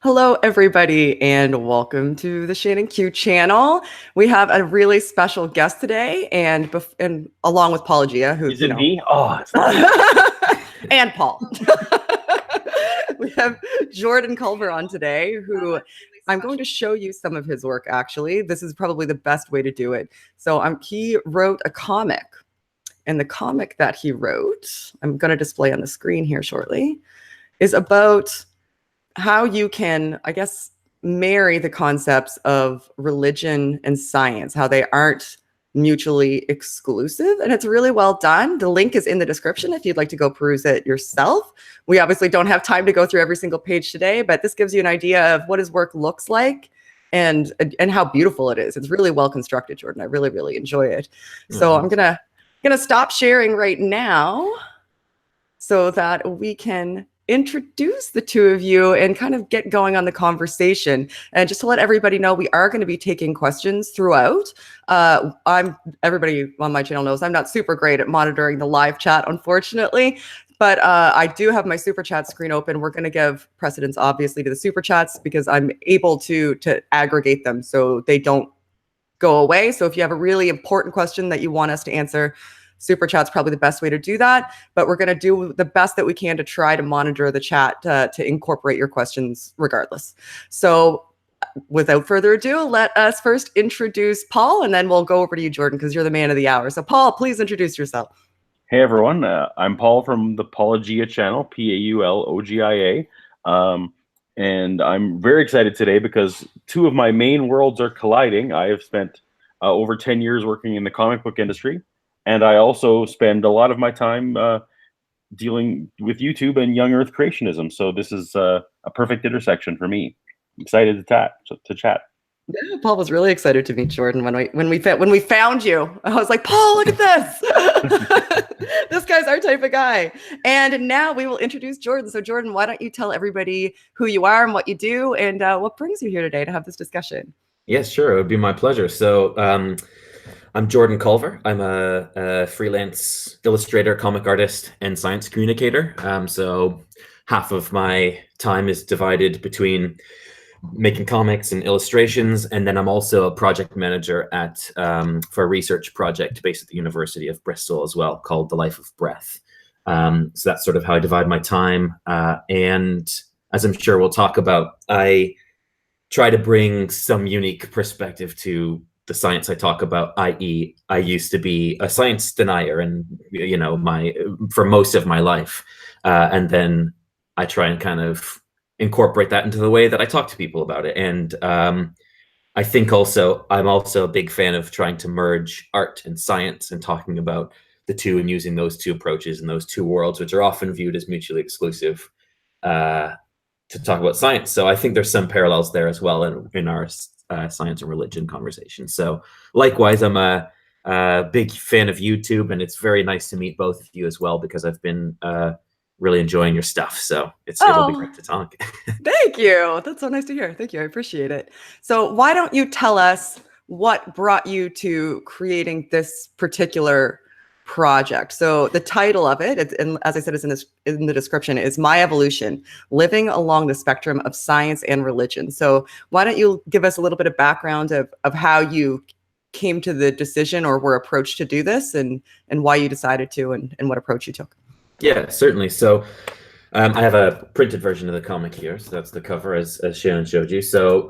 Hello, everybody, and welcome to the Shannon Q channel. We have a really special guest today, and along with Paulogia, who Is it me? Oh, and Paul. We have Jordan Coliver on today, who I'm going to show you some of his work. Actually, this is probably the best way to do it. So, he wrote a comic, and the comic that he wrote, I'm going to display on the screen here shortly, is about how you can, I guess, marry the concepts of religion and science, how they aren't mutually exclusive. And it's really well done. The link is in the description if you'd like to go peruse it yourself. We obviously don't have time to go through every single page today, but this gives you an idea of what his work looks like and how beautiful it is. It's really well constructed, Jordan. I really, really enjoy it. So I'm gonna stop sharing right now so that we can introduce the two of you and kind of get going on the conversation. And just to let everybody know, we are going to be taking questions throughout. Everybody on my channel knows I'm not super great at monitoring the live chat, unfortunately, but I do have my super chat screen open. We're going to give precedence, obviously, to the super chats because I'm able to aggregate them so they don't go away. So if you have a really important question that you want us to answer, Super Chat's probably the best way to do that, but we're going to do the best that we can to try to monitor the chat to incorporate your questions regardless. So without further ado, let us first introduce Paul, and then we'll go over to you, Jordan, because you're the man of the hour. So Paul, please introduce yourself. Hey, everyone. I'm Paul from the Paulogia channel, Paulogia. And I'm very excited today because two of my main worlds are colliding. I have spent over 10 years working in the comic book industry. And I also spend a lot of my time dealing with YouTube and young Earth creationism. So this is a perfect intersection for me. I'm excited to chat. Yeah, Paul was really excited to meet Jordan when we found you. I was like, Paul, look at this. This guy's our type of guy. And now we will introduce Jordan. So Jordan, why don't you tell everybody who you are and what you do and what brings you here today to have this discussion? Yes, sure. It would be my pleasure. So I'm Jordan Culver. I'm a freelance illustrator, comic artist, and science communicator. So half of my time is divided between making comics and illustrations, and then I'm also a project manager for a research project based at the University of Bristol as well, called The Life of Breath. So that's sort of how I divide my time. And as I'm sure we'll talk about, I try to bring some unique perspective to the science I talk about, i.e. I used to be a science denier and, for most of my life. And then I try and kind of incorporate that into the way that I talk to people about it. And I think I'm also a big fan of trying to merge art and science and talking about the two and using those two approaches and those two worlds, which are often viewed as mutually exclusive, to talk about science. So I think there's some parallels there as well in our science and religion conversation. So likewise, I'm a big fan of YouTube, and it's very nice to meet both of you as well, because I've been really enjoying your stuff. So it'll be great to talk. Thank you. That's so nice to hear. Thank you. I appreciate it. So why don't you tell us what brought you to creating this particular project? So the title of it, and as I said, is in the description, is My Evolution: Living Along the Spectrum of Science and Religion. So why don't you give us a little bit of background of how you came to the decision or were approached to do this, and why you decided to, and what approach you took? Yeah, certainly. So I have a printed version of the comic here. So that's the cover, as Shannon showed you. So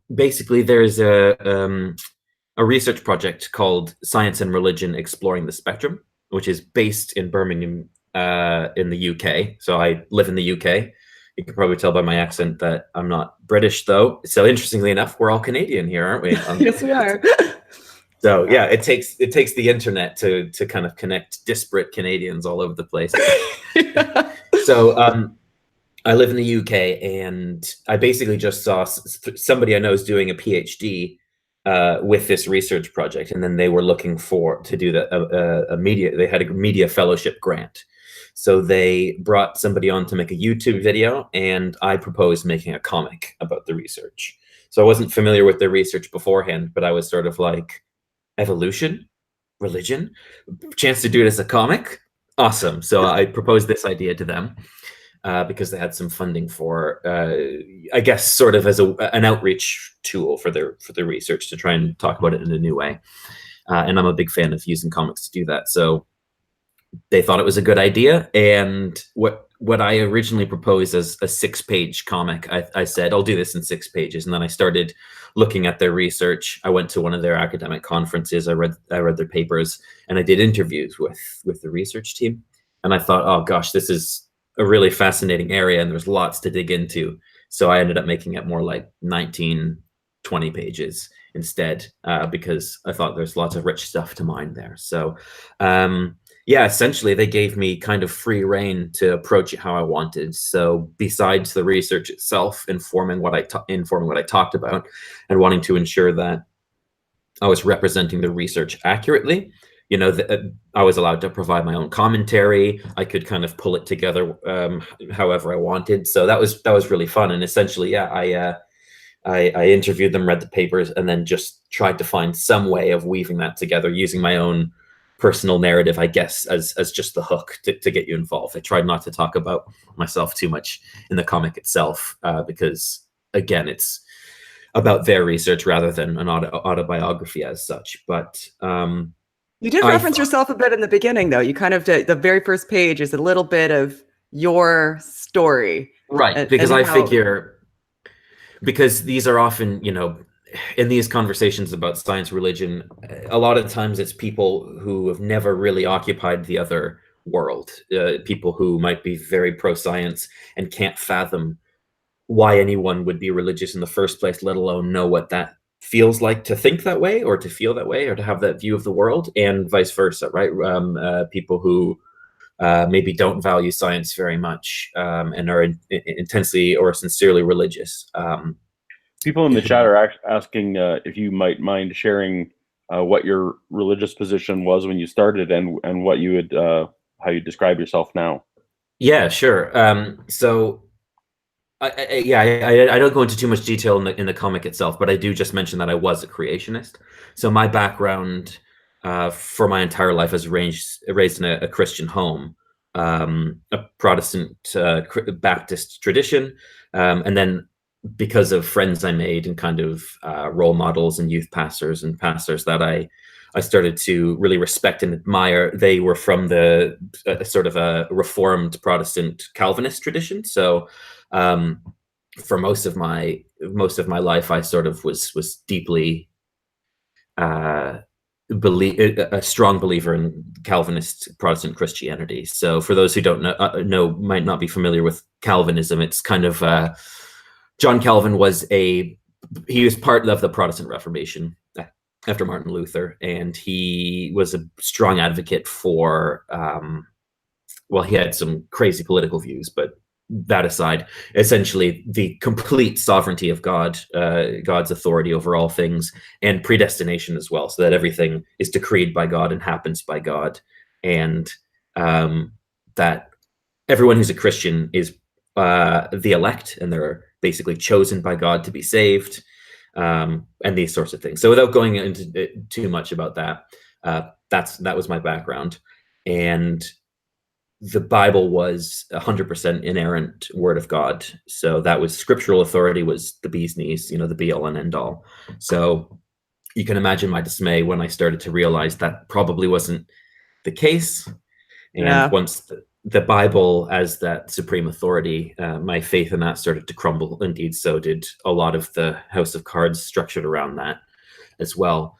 there's a research project called Science and Religion Exploring the Spectrum, which is based in Birmingham in the UK. So I live in the UK. You can probably tell by my accent that I'm not British, though. So interestingly enough, we're all Canadian here, aren't we? Yes, we are. So yeah, it takes the internet to kind of connect disparate Canadians all over the place. So I live in the UK, and I basically just saw somebody I know is doing a PhD with this research project, and then they were looking to do they had a media fellowship grant. So they brought somebody on to make a YouTube video, and I proposed making a comic about the research. So I wasn't familiar with the research beforehand, but I was sort of like, evolution, religion, chance to do it as a comic, awesome. So I proposed this idea to them. because they had some funding for, I guess, sort of as an outreach tool for their research to try and talk about it in a new way. And I'm a big fan of using comics to do that. So they thought it was a good idea. And what I originally proposed as a 6-page comic, I said, I'll do this in 6 pages. And then I started looking at their research. I went to one of their academic conferences. I read their papers, and I did interviews with the research team. And I thought, oh gosh, this is a really fascinating area, and there's lots to dig into. So I ended up making it more like 19, 20 pages instead, because I thought there's lots of rich stuff to mine there. So yeah, essentially they gave me kind of free rein to approach it how I wanted. So besides the research itself informing what I talked about, and wanting to ensure that I was representing the research accurately, you know, I was allowed to provide my own commentary. I could kind of pull it together however I wanted. So that was really fun. And essentially, yeah, I interviewed them, read the papers, and then just tried to find some way of weaving that together using my own personal narrative, I guess, as just the hook to get you involved. I tried not to talk about myself too much in the comic itself, because again, it's about their research rather than an autobiography as such. But you did reference yourself a bit in the beginning, though. You kind of did, the very first page is a little bit of your story. Right, because I figure, because these are often, you know, in these conversations about science, religion, a lot of times it's people who have never really occupied the other world, people who might be very pro-science and can't fathom why anyone would be religious in the first place, let alone know what that feels like to think that way or to feel that way or to have that view of the world, and vice versa, right? People who maybe don't value science very much and are intensely or sincerely religious. People in the chat are asking if you might mind sharing what your religious position was when you started, and what you would how you describe yourself now. Yeah, sure. So I don't go into too much detail in the comic itself, but I do just mention that I was a creationist. So my background for my entire life is raised in a Christian home, a Protestant Baptist tradition, and then because of friends I made and kind of role models and youth pastors and pastors that I started to really respect and admire, they were from the sort of a Reformed Protestant Calvinist tradition. So for most of my life, I sort of was deeply a strong believer in Calvinist Protestant Christianity. So for those who don't know might not be familiar with Calvinism, it's kind of John Calvin was part of the Protestant Reformation after Martin Luther, and he was a strong advocate for, well, he had some crazy political views, but that aside, essentially the complete sovereignty of God, God's authority over all things, and predestination as well, so that everything is decreed by God and happens by God, and that everyone who's a Christian is the elect, and they're basically chosen by God to be saved, and these sorts of things. So without going into too much about that, that was my background. And the Bible was 100% inerrant word of God. So that was scriptural authority, was the bee's knees, you know, the be all and end all. So you can imagine my dismay when I started to realize that probably wasn't the case. And once the Bible as that supreme authority, my faith in that started to crumble. Indeed, so did a lot of the house of cards structured around that as well.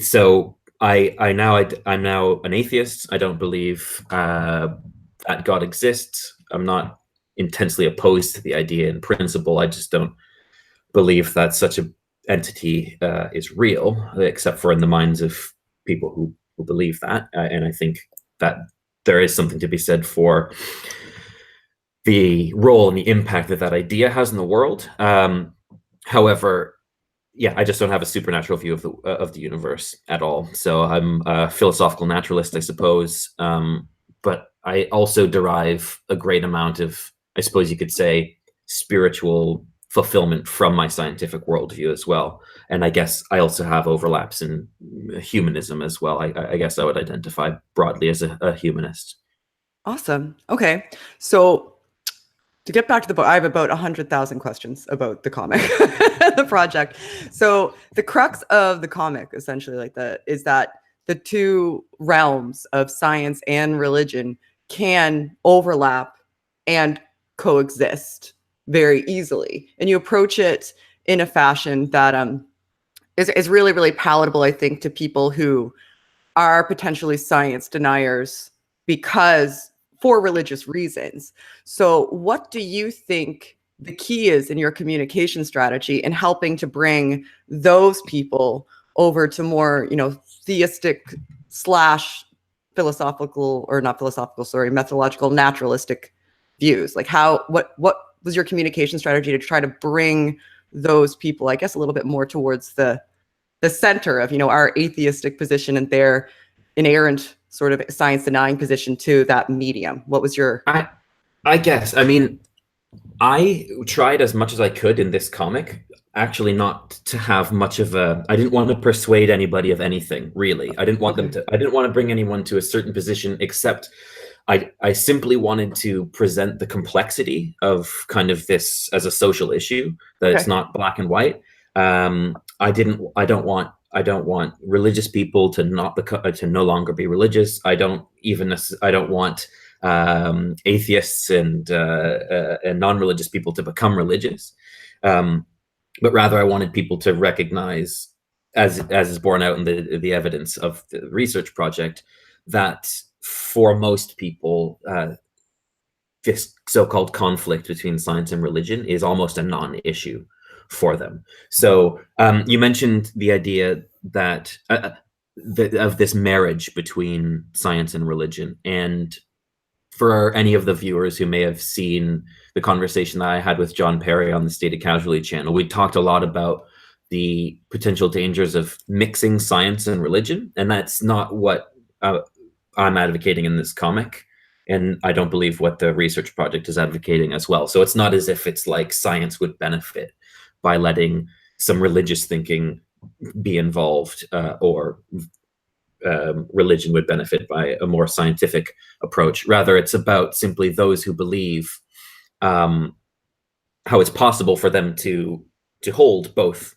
So I'm now an atheist. I don't believe that God exists. I'm not intensely opposed to the idea in principle. I just don't believe that such an entity is real, except for in the minds of people who believe that. And I think that there is something to be said for the role and the impact that idea has in the world. However, yeah, I just don't have a supernatural view of the universe at all. So I'm a philosophical naturalist, I suppose. But I also derive a great amount of, I suppose you could say, spiritual fulfillment from my scientific worldview as well. And I guess I also have overlaps in humanism as well. I guess I would identify broadly as a humanist. Awesome. Okay. So to get back to the book, I have about 100,000 questions about the comic, the project. So the crux of the comic, essentially, is that the two realms of science and religion can overlap and coexist very easily, and you approach it in a fashion that is really, really palatable, I think, to people who are potentially science deniers because for religious reasons. So what do you think the key is in your communication strategy in helping to bring those people over to more, theistic slash philosophical, or not philosophical, sorry, methodological, naturalistic views? Like what was your communication strategy to try to bring those people, I guess, a little bit more towards the center of, our atheistic position and their inerrant sort of science denying position to that medium? What was your... I guess, I mean, I tried as much as I could in this comic actually not to have much of a, I didn't want to persuade anybody of anything, really. I didn't want them to, I didn't want to bring anyone to a certain position, except I simply wanted to present the complexity of kind of this as a social issue, that it's not black and white. I don't want religious people to no longer be religious. I don't want atheists and non-religious people to become religious. But rather I wanted people to recognize, as is borne out in the evidence of the research project, that for most people, this so-called conflict between science and religion is almost a non-issue for them. So you mentioned the idea that of this marriage between science and religion. And for any of the viewers who may have seen the conversation that I had with John Perry on the Stated Casually channel, we talked a lot about the potential dangers of mixing science and religion. And that's not what I'm advocating in this comic. And I don't believe what the research project is advocating as well. So it's not as if it's like science would benefit by letting some religious thinking be involved, or religion would benefit by a more scientific approach. Rather, it's about simply those who believe how it's possible for them to hold both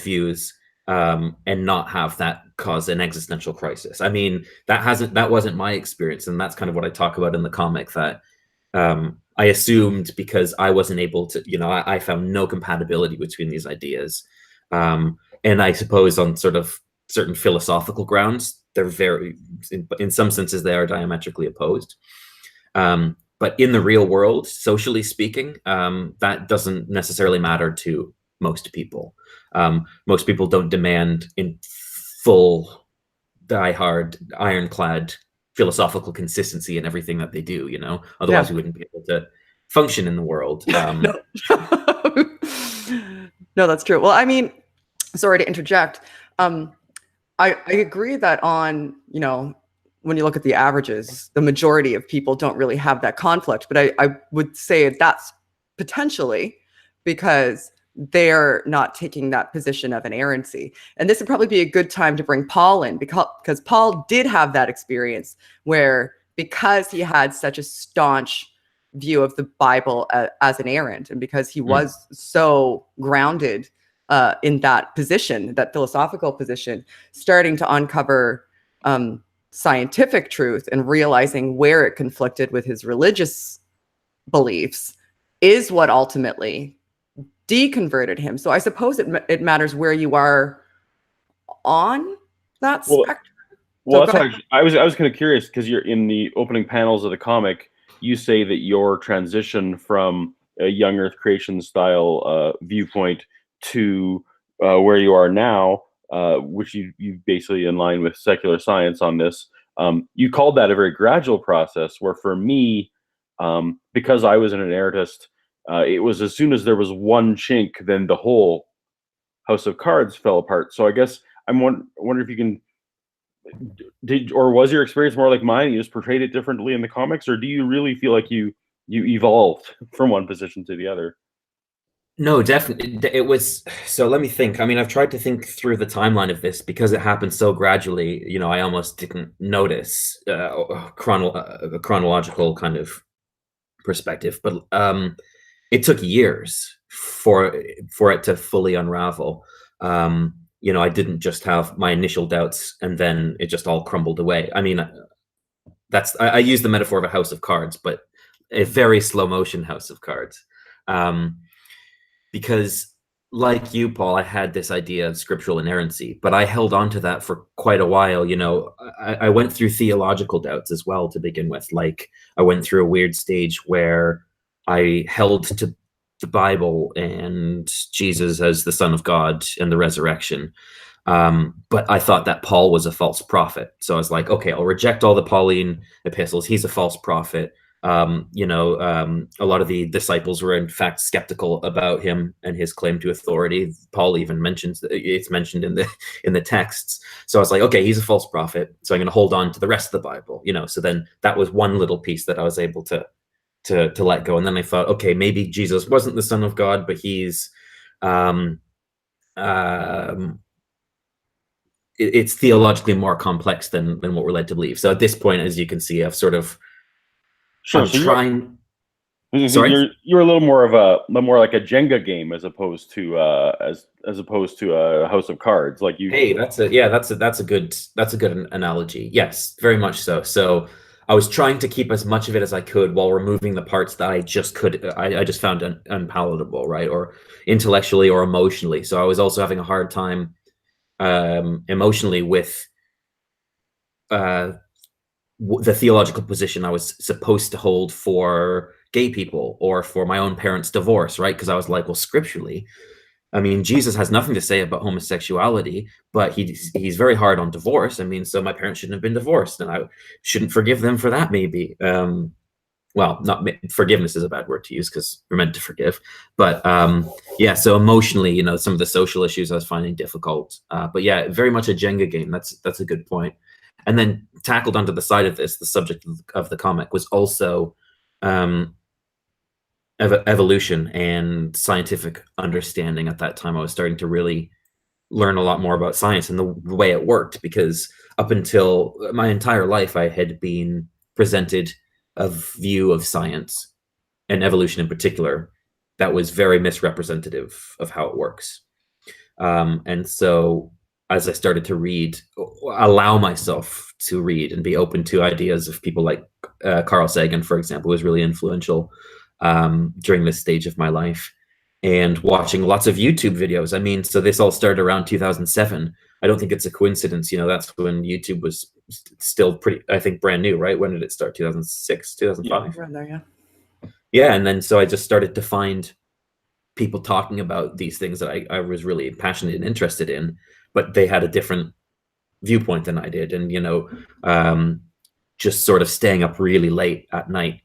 views, and not have that cause an existential crisis. I mean, that wasn't my experience, and that's kind of what I talk about in the comic, that I assumed, because I wasn't able to, I found no compatibility between these ideas. And I suppose on sort of certain philosophical grounds, they're in some senses, they are diametrically opposed. But in the real world, socially speaking, that doesn't necessarily matter to most people. Most people don't demand in full, die-hard, ironclad philosophical consistency in everything that they do, otherwise we wouldn't be able to function in the world. No. No, that's true. Well, I mean, sorry to interject. I agree that on, when you look at the averages, the majority of people don't really have that conflict. But I would say that's potentially because they're not taking that position of inerrancy. And this would probably be a good time to bring Paul in, because Paul did have that experience where, because he had such a staunch view of the Bible as inerrant, and because he was so grounded in that position, that philosophical position, starting to uncover scientific truth and realizing where it conflicted with his religious beliefs is what ultimately deconverted him. So I suppose it matters where you are on that spectrum. Well, so that's I was kind of curious, because you're in the opening panels of the comic. You say that your transition from a young Earth creation style viewpoint to where you are now, which you basically in line with secular science on this. You called that a very gradual process, where for me, because I was an inerrantist, it was as soon as there was one chink, then the whole house of cards fell apart. So I guess I'm wondering if you can, or was your experience more like mine? You just portrayed it differently in the comics, or do you really feel like you evolved from one position to the other? No, definitely. It was. So let me think. I mean, I've tried to think through the timeline of this because it happened so gradually. I almost didn't notice a chronological kind of perspective. But it took years for it to fully unravel. I didn't just have my initial doubts and then it just all crumbled away. I mean, I use the metaphor of a house of cards, but a very slow motion house of cards. Because like you, Paul, I had this idea of scriptural inerrancy, but I held on to that for quite a while. I went through theological doubts as well to begin with. Like I went through a weird stage where I held to the Bible and Jesus as the Son of God and the resurrection. But I thought that Paul was a false prophet. So I was like, okay, I'll reject all the Pauline epistles. He's a false prophet. A lot of the disciples were in fact skeptical about him and his claim to authority. Paul even mentions it's mentioned in the texts. So I was like, okay, he's a false prophet, so I'm going to hold on to the rest of the Bible. So then that was one little piece that I was able to let go. And then I thought, okay, maybe Jesus wasn't the Son of God, but he's it's theologically more complex than what we're led to believe. So at this point, as you can see, I've sort of Sure. I'm trying. Sorry? You're a little more like a Jenga game as opposed to as opposed to a house of cards. Like you. Hey, that's a good analogy. Yes, very much so. So I was trying to keep as much of it as I could while removing the parts that I just found unpalatable, right, or intellectually or emotionally. So I was also having a hard time emotionally with the theological position I was supposed to hold for gay people or for my own parents' divorce, right? Because I was like, well, scripturally, I mean, Jesus has nothing to say about homosexuality, but he's very hard on divorce. I mean, so my parents shouldn't have been divorced, and I shouldn't forgive them for that, maybe. Well, not forgiveness is a bad word to use because we're meant to forgive. But yeah, so emotionally, some of the social issues I was finding difficult. But yeah, very much a Jenga game. That's a good point. And then tackled onto the side of this, the subject of the comic was also evolution and scientific understanding. At that time, I was starting to really learn a lot more about science and the way it worked, because up until my entire life, I had been presented a view of science and evolution in particular that was very misrepresentative of how it works. And so as I started to allow myself to read and be open to ideas of people like Carl Sagan, for example, was really influential during this stage of my life, and watching lots of YouTube videos. I mean, so this all started around 2007. I don't think it's a coincidence. That's when YouTube was still pretty, I think, brand new, right? When did it start? 2006, 2005? Yeah, around there, yeah. Yeah, and then so I just started to find people talking about these things that I was really passionate and interested in, but they had a different viewpoint than I did. And, just sort of staying up really late at night,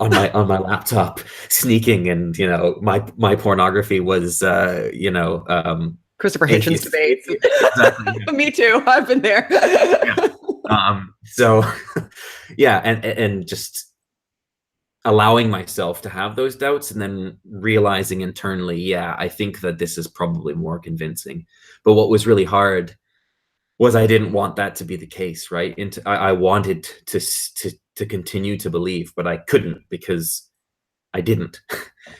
on my laptop, sneaking, and, my pornography was, Christopher Hitchens debates. Exactly. Yeah. Me too. I've been there. Yeah. So yeah, and just allowing myself to have those doubts, and then realizing internally, yeah, I think that this is probably more convincing. But what was really hard was I didn't want that to be the case, right? I wanted to continue to believe, but I couldn't because I didn't.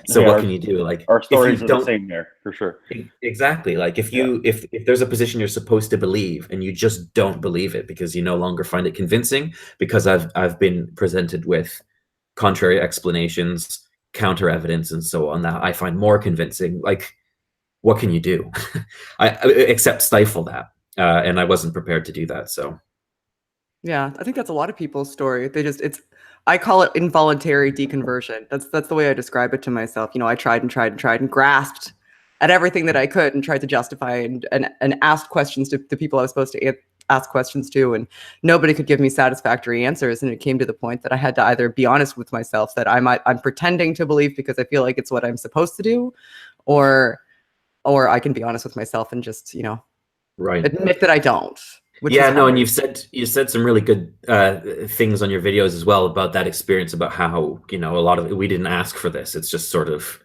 So yeah, what can you do? Like, our stories are the same there, for sure. Exactly. Like if there's a position you're supposed to believe and you just don't believe it because you no longer find it convincing, because I've been presented with contrary explanations, counter evidence, and so on that I find more convincing, like, what can you do? Except stifle that. And I wasn't prepared to do that. So yeah, I think that's a lot of people's story. I call it involuntary deconversion. That's the way I describe it to myself. I tried and grasped at everything that I could and tried to justify and asked questions to the people I was supposed to ask questions to, and nobody could give me satisfactory answers. And it came to the point that I had to either be honest with myself that I'm pretending to believe because I feel like it's what I'm supposed to do, or I can be honest with myself and just, right, admit that I don't. Yeah, no, and you said some really good things on your videos as well about that experience, about how, a lot of it, we didn't ask for this. It's just sort of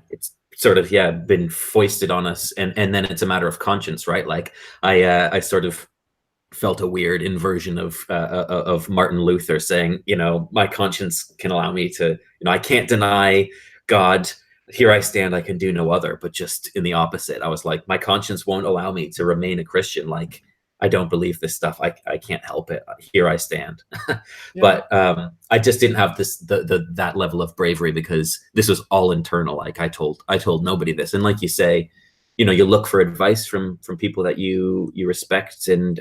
it's sort of been foisted on us, and then it's a matter of conscience, right? Like I sort of felt a weird inversion of Martin Luther saying, my conscience can allow me to, I can't deny God. Here I stand, I can do no other. But just in the opposite, I was like, my conscience won't allow me to remain a Christian. Like, I don't believe this stuff. I can't help it. Here I stand. But I just didn't have that level of bravery, because this was all internal. Like I told nobody this. And like you say, you look for advice from people that you respect and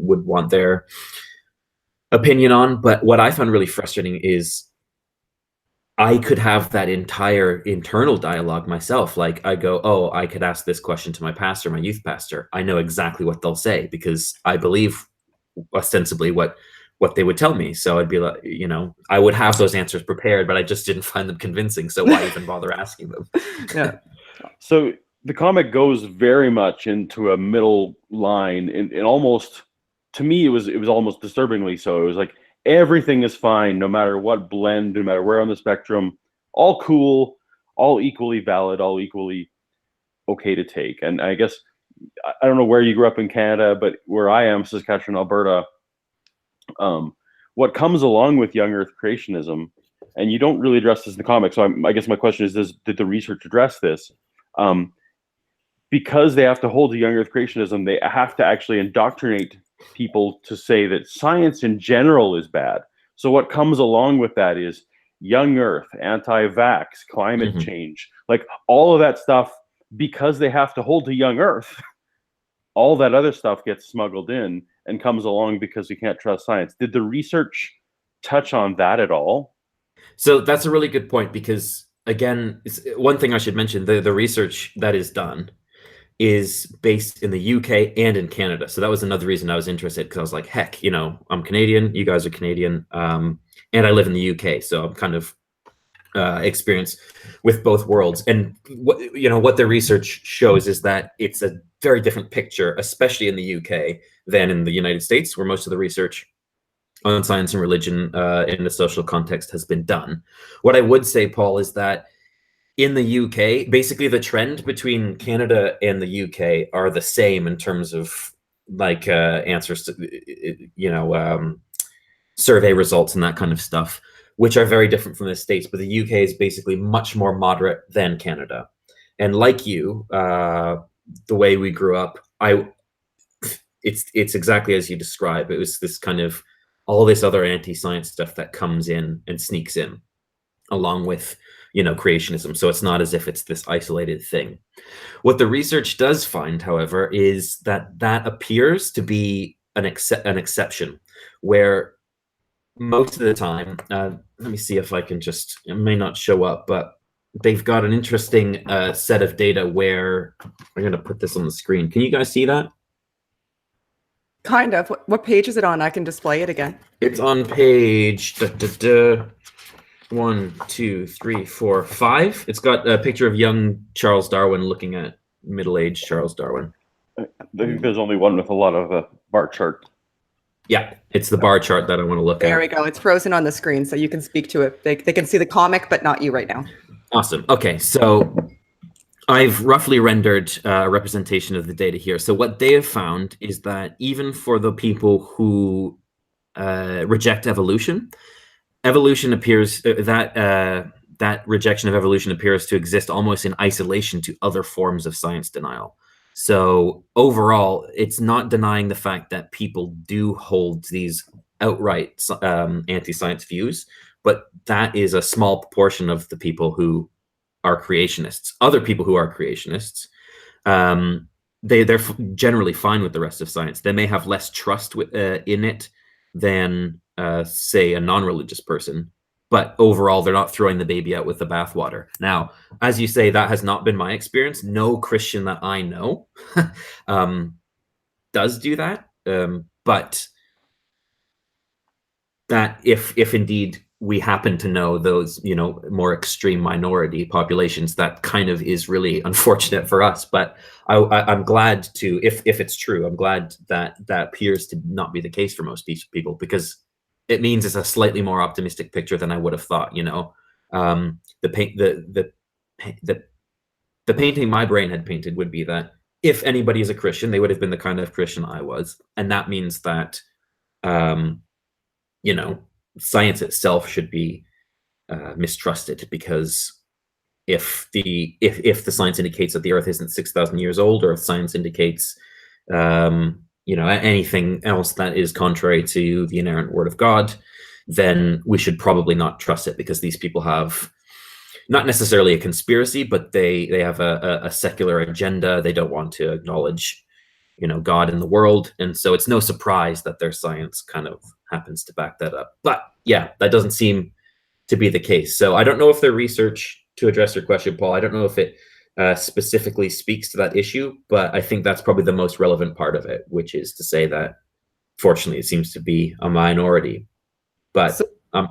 would want their opinion on. But what I found really frustrating is I could have that entire internal dialogue myself. Like I go, oh, I could ask this question to my pastor, my youth pastor. I know exactly what they'll say, because I believe ostensibly what they would tell me. So I'd be like, I would have those answers prepared, but I just didn't find them convincing. So why even bother asking them? Yeah. So the comic goes very much into a middle line, and almost, to me, it was almost disturbingly so. It was like, everything is fine, no matter what blend, no matter where on the spectrum, all cool, all equally valid, all equally okay to take. And I guess, I don't know where you grew up in Canada, but where I am, Saskatchewan, Alberta, what comes along with young Earth creationism, and you don't really address this in the comic, so I guess my question is, did the research address this? Because they have to hold to young Earth creationism, they have to actually indoctrinate people to say that science in general is bad. So what comes along with that is young Earth, anti-vax, climate change, like all of that stuff. Because they have to hold to young Earth, all that other stuff gets smuggled in and comes along because we can't trust science. Did the research touch on that at all? So that's a really good point, because again, one thing I should mention, the research that is done is based in the UK and in Canada. So that was another reason I was interested, because I was like, heck, I'm Canadian, you guys are Canadian, and I live in the UK. So I'm kind of experienced with both worlds. And what the research shows is that it's a very different picture, especially in the UK, than in the United States, where most of the research on science and religion in a social context has been done. What I would say, Paul, is that in the UK, basically the trend between Canada and the UK are the same in terms of like answers to, survey results and that kind of stuff, which are very different from the States. But the UK is basically much more moderate than Canada. And like you, the way we grew up, it's exactly as you describe. It was this kind of all this other anti-science stuff that comes in and sneaks in along with creationism. So it's not as if it's this isolated thing. What the research does find, however, is that appears to be an exception, where most of the time, let me see if I can just, it may not show up, but they've got an interesting set of data where I'm going to put this on the screen. Can you guys see that? Kind of. What page is it on? I can display it again. It's on page 1, 2, 3, 4, 5. It's got a picture of young Charles Darwin looking at middle-aged Charles Darwin. I think there's only one with a lot of bar chart. Yeah, it's the bar chart that I want to look at. There we go. It's frozen on the screen, so you can speak to it. They can see the comic, but not you right now. Awesome. Okay, so I've roughly rendered a representation of the data here. So what they have found is that even for the people who reject evolution, evolution appears that rejection of evolution appears to exist almost in isolation to other forms of science denial. So overall, it's not denying the fact that people do hold these outright anti-science views, but that is a small proportion of the people who are creationists. Other people who are creationists, they're generally fine with the rest of science. They may have less trust in it than say a non-religious person, but overall they're not throwing the baby out with the bathwater. Now, as you say, that has not been my experience. No Christian that I know does do that, but that if indeed we happen to know those more extreme minority populations, that kind of is really unfortunate for us. But I'm glad to, if it's true, I'm glad that appears to not be the case for most people, because it means it's a slightly more optimistic picture than I would have thought. The the painting my brain had painted would be that if anybody is a Christian, they would have been the kind of Christian I was, and that means that you know, science itself should be mistrusted, because if the science indicates that the Earth isn't 6,000 years old, or if science indicates you know, anything else that is contrary to the inerrant word of God, then we should probably not trust it, because these people have not necessarily a conspiracy, but they have a secular agenda. They don't want to acknowledge, you know, God in the world, and so it's no surprise that their science kind of happens to back that up. But yeah, that doesn't seem to be the case. So I don't know if their research, to address your question, Paul, I don't know if it specifically speaks to that issue, but I think that's probably the most relevant part of it, which is to say that fortunately it seems to be a minority. But I'm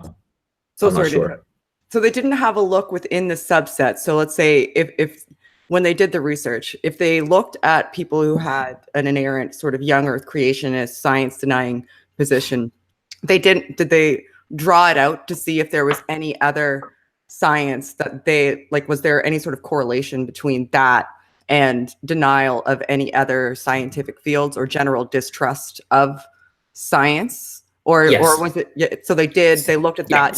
not sure. So they didn't have a look within the subset. So let's say if when they did the research, if they looked at people who had an inerrant sort of young earth creationist science denying position, did they draw it out to see if there was any other science that they like? Was there any sort of correlation between that and denial of any other scientific fields, or general distrust of science? Or was it? Yeah, so they looked at that.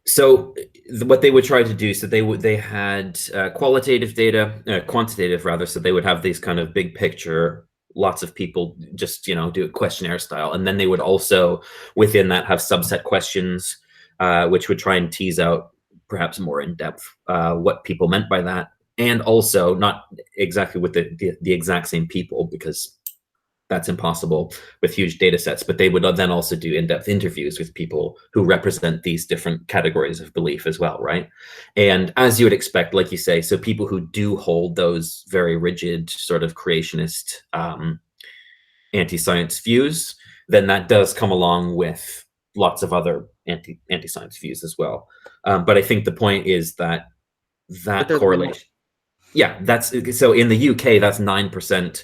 So what they would try to do, so they had quantitative rather. So they would have these kind of big picture, lots of people just, you know, do it questionnaire style. And then they would also within that have subset questions, which would try and tease out perhaps more in depth what people meant by that. And also not exactly with the exact same people, because that's impossible with huge data sets, but they would then also do in-depth interviews with people who represent these different categories of belief as well, right? And as you would expect, like you say, so people who do hold those very rigid sort of creationist anti-science views, then that does come along with lots of other anti-science views as well. But I think the point is that correlation. Yeah, that's so in the UK, that's 9%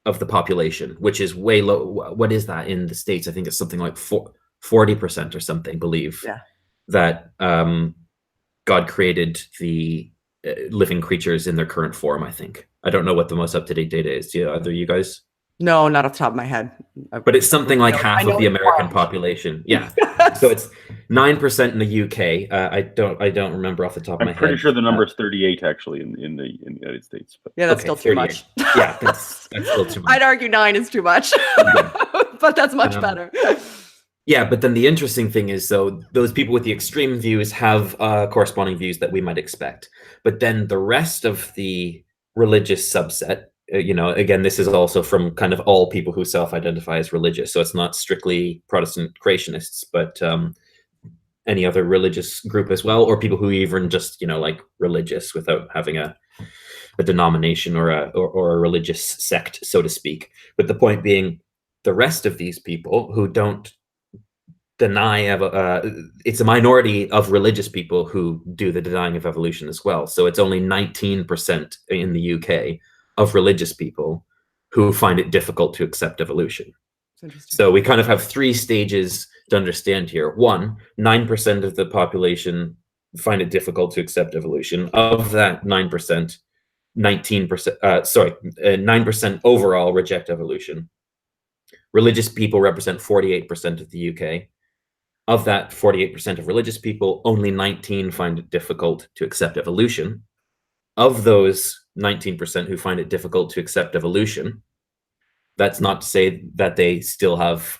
of the population, which is way low. What is that in the States? I think it's something like 40% or something believe that God created the living creatures in their current form, I think. I don't know what the most up-to-date data is. Do either you guys? No, not off the top of my head. But it's something like half of the American population. Yeah. So it's 9% in the UK. I don't remember off the top of my head. I'm pretty sure the number is 38 actually in the United States. But. Yeah, that's still too much. Yeah, that's still too much. I'd argue 9 is too much, but that's much better. Yeah, but then the interesting thing is, so those people with the extreme views have corresponding views that we might expect. But then the rest of the religious subset, you know, again, this is also from kind of all people who self-identify as religious. So it's not strictly Protestant creationists, but any other religious group as well, or people who even just, you know, like religious without having a denomination or a religious sect, so to speak. But the point being, the rest of these people who don't deny it's a minority of religious people who do the denying of evolution as well. So it's only 19% in the UK of religious people who find it difficult to accept evolution. So we kind of have 3 stages to understand here. 1, 9% of the population find it difficult to accept evolution. Of that 9%, 9% overall reject evolution. Religious people represent 48% of the UK. Of that 48% of religious people, only 19 find it difficult to accept evolution. Of those 19% who find it difficult to accept evolution, that's not to say that they still have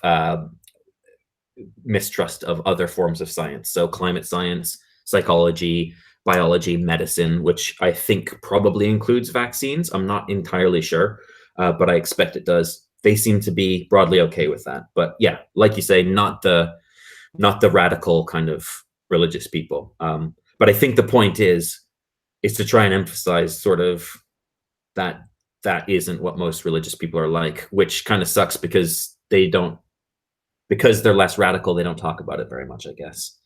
mistrust of other forms of science. So climate science, psychology, biology, medicine, which I think probably includes vaccines. I'm not entirely sure, but I expect it does. They seem to be broadly okay with that. But yeah, like you say, not the radical kind of religious people. But I think the point is to try and emphasize sort of that isn't what most religious people are like, which kind of sucks because they're less radical, they don't talk about it very much, I guess.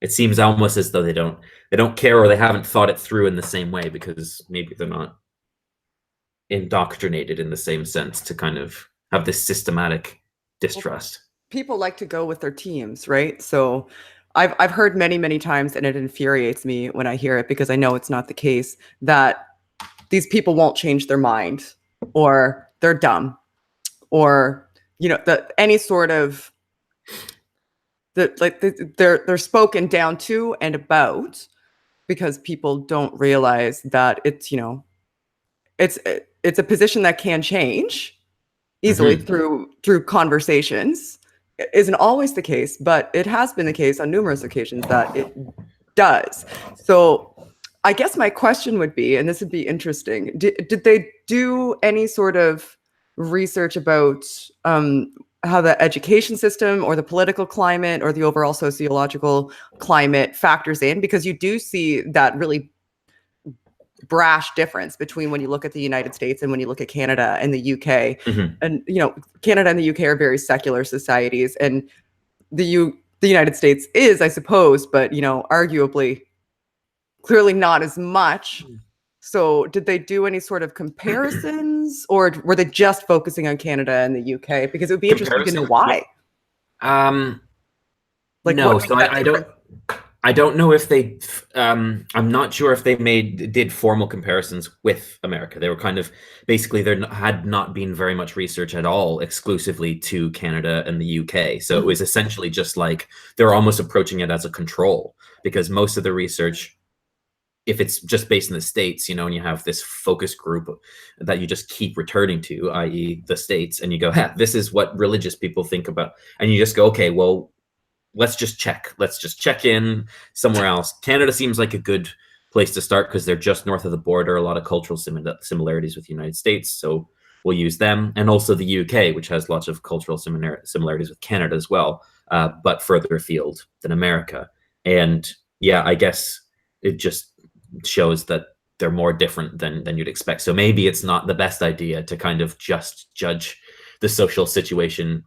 It seems almost as though they don't care, or they haven't thought it through in the same way, because maybe they're not indoctrinated in the same sense to kind of have this systematic distrust. People like to go with their teams, right? So I've heard many times, and it infuriates me when I hear it because I know it's not the case, that these people won't change their mind, or they're dumb, or any sort of they're spoken down to and about, because people don't realize that it's a position that can change easily through conversations. It isn't always the case, but it has been the case on numerous occasions that it does. So I guess my question would be, and this would be interesting, did they do any sort of research about how the education system or the political climate or the overall sociological climate factors in? Because you do see that really brash difference between when you look at the United States and when you look at Canada and the UK. And Canada and the UK are very secular societies, and the United States is, I suppose, but arguably clearly not as much. So did they do any sort of comparisons, or were they just focusing on Canada and the UK? Because it would be interesting to know why. No, so I don't know if they, I'm not sure if they did formal comparisons with America. They were kind of, basically there had not been very much research at all exclusively to Canada and the UK. So it was essentially just like, they were almost approaching it as a control, because most of the research, if it's just based in the States, and you have this focus group that you just keep returning to, i.e. the States, and you go, this is what religious people think about. And you just go, okay, well, let's just check in somewhere else. Canada seems like a good place to start because they're just north of the border, a lot of cultural similarities with the United States. So we'll use them. And also the UK, which has lots of cultural similarities with Canada as well, but further afield than America. And yeah, I guess it just shows that they're more different than you'd expect. So maybe it's not the best idea to kind of just judge the social situation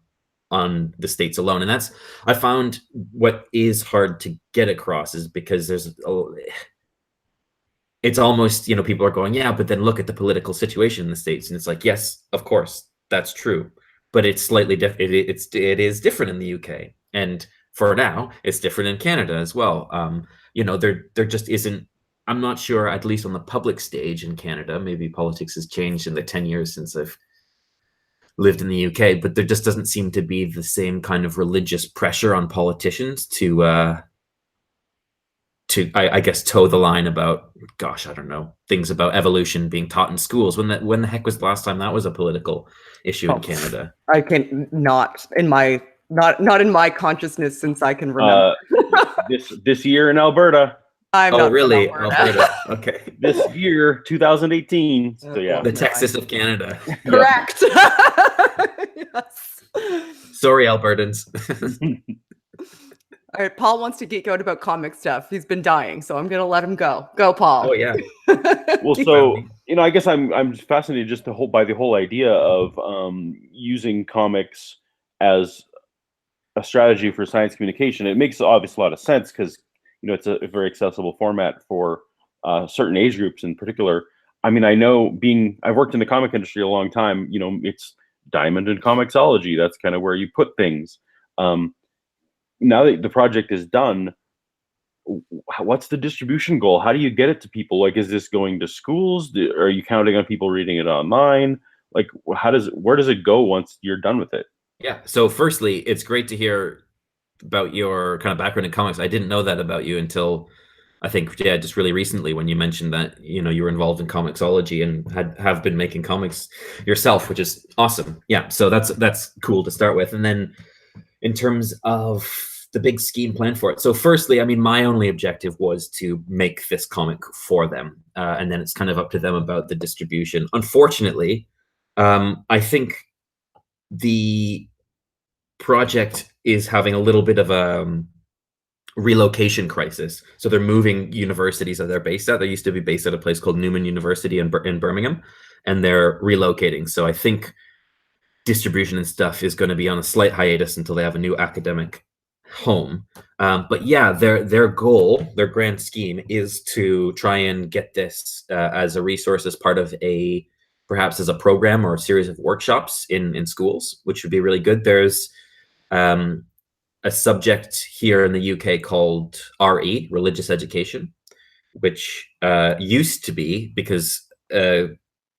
on the States alone. And that's, I found, what is hard to get across is because it's almost, people are going, yeah, but then look at the political situation in the States. And it's like, yes, of course, that's true. But it's slightly different. It is different in the UK. And for now, it's different in Canada as well. There just isn't, I'm not sure, at least on the public stage in Canada, maybe politics has changed in the 10 years since I've lived in the UK, but there just doesn't seem to be the same kind of religious pressure on politicians to I guess toe the line about, gosh, I don't know, things about evolution being taught in schools. When the heck was the last time that was a political issue in Canada? I can not in my consciousness since I can remember. This year in Alberta. Oh, really? Alberta. Okay. This year, 2018. So yeah. The Texas of Canada. Correct. Yes. Sorry, Albertans. All right, Paul wants to geek out about comic stuff. He's been dying, so I'm gonna let him go. Go, Paul. Oh yeah. Well, so I guess I'm fascinated just by the whole idea of using comics as a strategy for science communication. It makes obviously a lot of sense because it's a very accessible format for certain age groups in particular. I mean, I know I've worked in the comic industry a long time, it's diamond in comicsology. That's kind of where you put things. Now that the project is done, what's the distribution goal? How do you get it to people? Like, is this going to schools? Are you counting on people reading it online? Like, where does it go once you're done with it? Yeah. So firstly, it's great to hear about your kind of background in comics. I didn't know that about you until I think, just really recently when you mentioned that, you were involved in comicsology and have been making comics yourself, which is awesome. Yeah. So that's cool to start with. And then in terms of the big scheme plan for it. So firstly, I mean, my only objective was to make this comic for them. And then it's kind of up to them about the distribution. Unfortunately, I think the project is having a little bit of a relocation crisis. So they're moving universities that they're based at. They used to be based at a place called Newman University in Birmingham, and they're relocating. So I think distribution and stuff is going to be on a slight hiatus until they have a new academic home. But yeah, their goal, their grand scheme is to try and get this as a resource as part of perhaps as a program or a series of workshops in schools, which would be really good. There's a subject here in the UK called RE, religious education, which used to be, because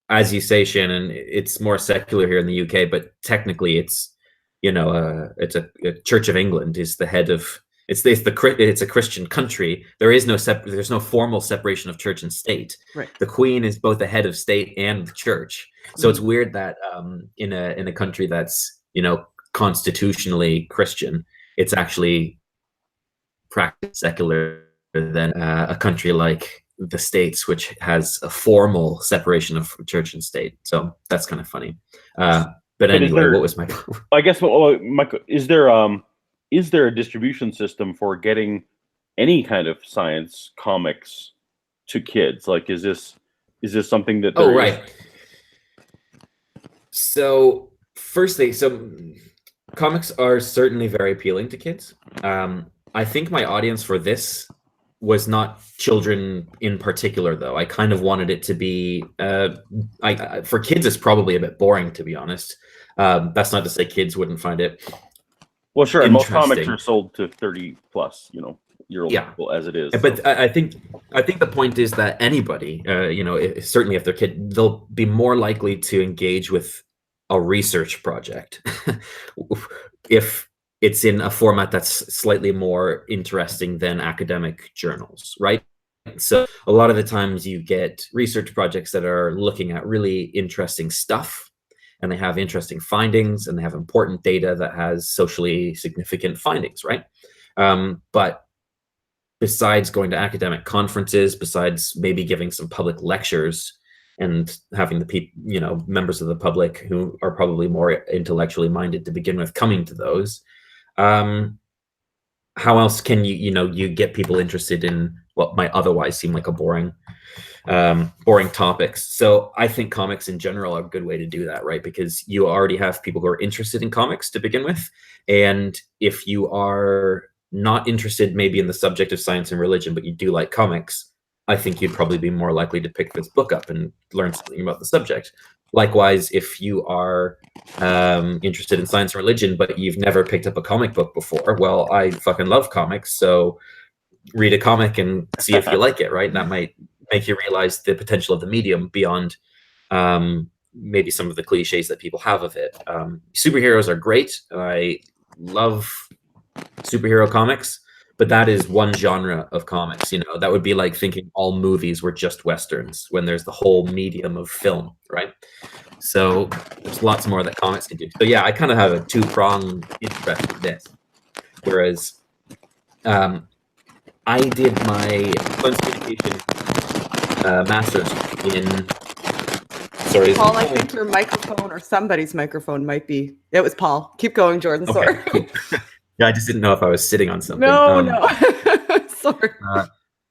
as you say, Shannon, it's more secular here in the UK, but technically it's, you know, it's a Church of England is the head of, it's a Christian country. There is there's no formal separation of church and state. Right. The Queen is both the head of state and the church. So it's weird that in a country that's, you know, constitutionally Christian, it's actually practiced secular than a country like the States, which has a formal separation of church and state. So that's kind of funny. But anyway, what was my? I guess is there a distribution system for getting any kind of science comics to kids? Like, is this something that? Oh, right. So firstly, comics are certainly very appealing to kids. I think my audience for this was not children in particular, though. I kind of wanted it to be, for kids, it's probably a bit boring, to be honest. That's not to say kids wouldn't find it. Well, sure. And most comics are sold to 30 plus, you know, year-old people as it is. But so. I think the point is that anybody, you know, certainly if they're kid, they'll be more likely to engage with a research project if it's in a format that's slightly more interesting than academic journals, right? So a lot of the times you get research projects that are looking at really interesting stuff, and they have interesting findings, and they have important data that has socially significant findings, right? But besides going to academic conferences, besides maybe giving some public lectures and having the people, you know, members of the public who are probably more intellectually minded to begin with coming to those, how else can you get people interested in what might otherwise seem like a boring topics? So I think comics in general are a good way to do that, right? Because you already have people who are interested in comics to begin with, and if you are not interested maybe in the subject of science and religion, but you do like comics, I think you'd probably be more likely to pick this book up and learn something about the subject. Likewise, if you are interested in science and religion, but you've never picked up a comic book before, well, I fucking love comics, so read a comic and see if you like it, right? And that might make you realize the potential of the medium beyond maybe some of the cliches that people have of it. Superheroes are great. I love superhero comics, but that is one genre of comics. You know, that would be like thinking all movies were just Westerns when there's the whole medium of film, right? So there's lots more that comics can do. So yeah, I kind of have a two-pronged interest in this. Whereas I did my science communication master's in. Sorry, Paul, I think your microphone or somebody's microphone might be. It was Paul. Keep going, Jordan. Sorry. Okay, cool. Yeah, I just didn't know if I was sitting on something. No. Sorry.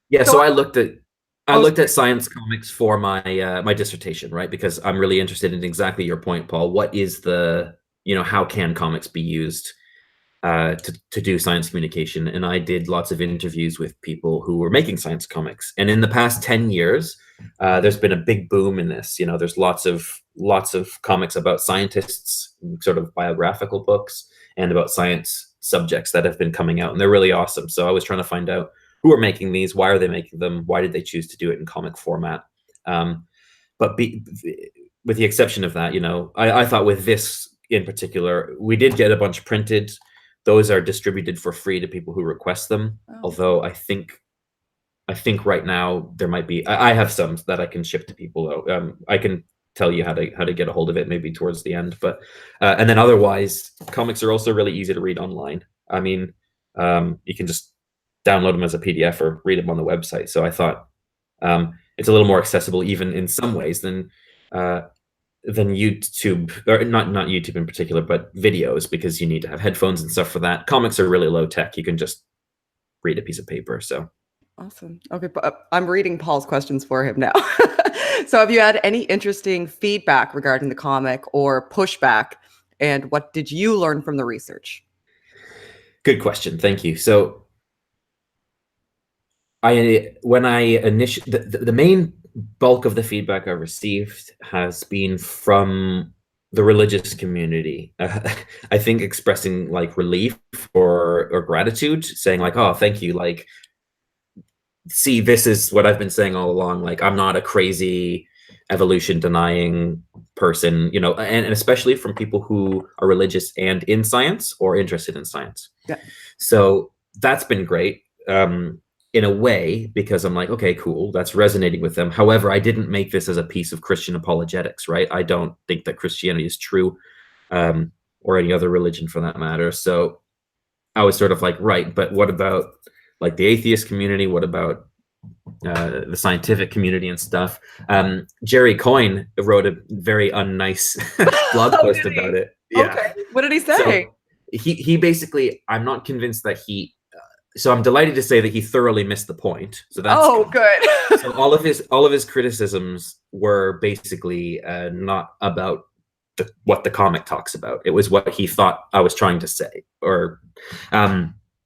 Yeah, so I looked at science comics for my my dissertation, right? Because I'm really interested in exactly your point, Paul. What is the, you know, how can comics be used to do science communication? And I did lots of interviews with people who were making science comics. And in the past 10 years, there's been a big boom in this. You know, there's lots of comics about scientists, sort of biographical books, and about science subjects that have been coming out, and they're really awesome. So I was trying to find out who are making these, why are they making them, why did they choose to do it in comic format? But with the exception of that, you know, I thought with this in particular, we did get a bunch printed. Those are distributed for free to people who request them. Oh. Although I think right now there might be, I have some that I can ship to people. I can tell you how to get a hold of it maybe towards the end, but and then otherwise comics are also really easy to read online. I mean, you can just download them as a PDF or read them on the website. So I thought it's a little more accessible even in some ways than YouTube, or not YouTube in particular, but videos, because you need to have headphones and stuff for that. Comics are really low tech. You can just read a piece of paper. So awesome. Okay, I'm reading Paul's questions for him now. So have you had any interesting feedback regarding the comic or pushback, and what did you learn from the research? Good question. Thank you. So the main bulk of the feedback I received has been from the religious community, I think expressing like relief or gratitude, saying like, oh, thank you, like, see, this is what I've been saying all along, like, I'm not a crazy evolution denying person, you know, and especially from people who are religious and in science or interested in science. Yeah. So that's been great, in a way, because I'm like, okay, cool, that's resonating with them. However, I didn't make this as a piece of Christian apologetics, right? I don't think that Christianity is true, or any other religion for that matter. So I was sort of like, right, but what about like the atheist community? What about the scientific community and stuff? Jerry Coyne wrote a very unnice blog post about it. Yeah. Okay. What did he say? So he basically, I'm not convinced that he. So I'm delighted to say that he thoroughly missed the point. So that's good. So all of his criticisms were basically not about what the comic talks about. It was what he thought I was trying to say, or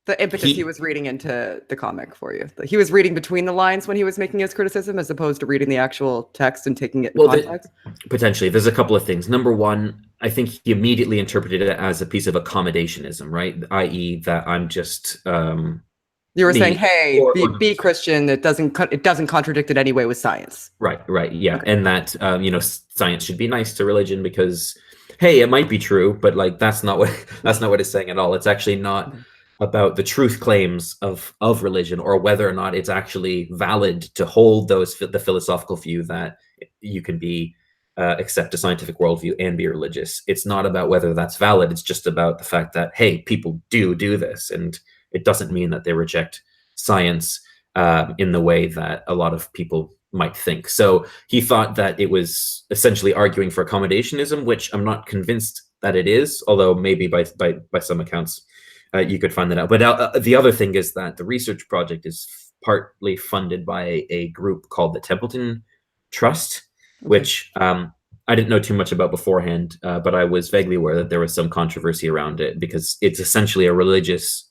the impetus he was reading into the comic for you. He was reading between the lines when he was making his criticism, as opposed to reading the actual text and taking it in context. Potentially, there's a couple of things. Number one, I think he immediately interpreted it as a piece of accommodationism, right? I.e., that I'm just you were saying, hey, be Christian. It doesn't contradict in any way with science. Right, yeah, okay. And that science should be nice to religion because, hey, it might be true, but like that's not what it's saying at all. It's actually not about the truth claims of religion, or whether or not it's actually valid to hold the philosophical view that you can be accept a scientific worldview and be religious. It's not about whether that's valid. It's just about the fact that, hey, people do this, and it doesn't mean that they reject science in the way that a lot of people might think. So he thought that it was essentially arguing for accommodationism, which I'm not convinced that it is, although maybe by some accounts you could find that out. But the other thing is that the research project is partly funded by a group called the Templeton Trust, which I didn't know too much about beforehand, but I was vaguely aware that there was some controversy around it because it's essentially a religious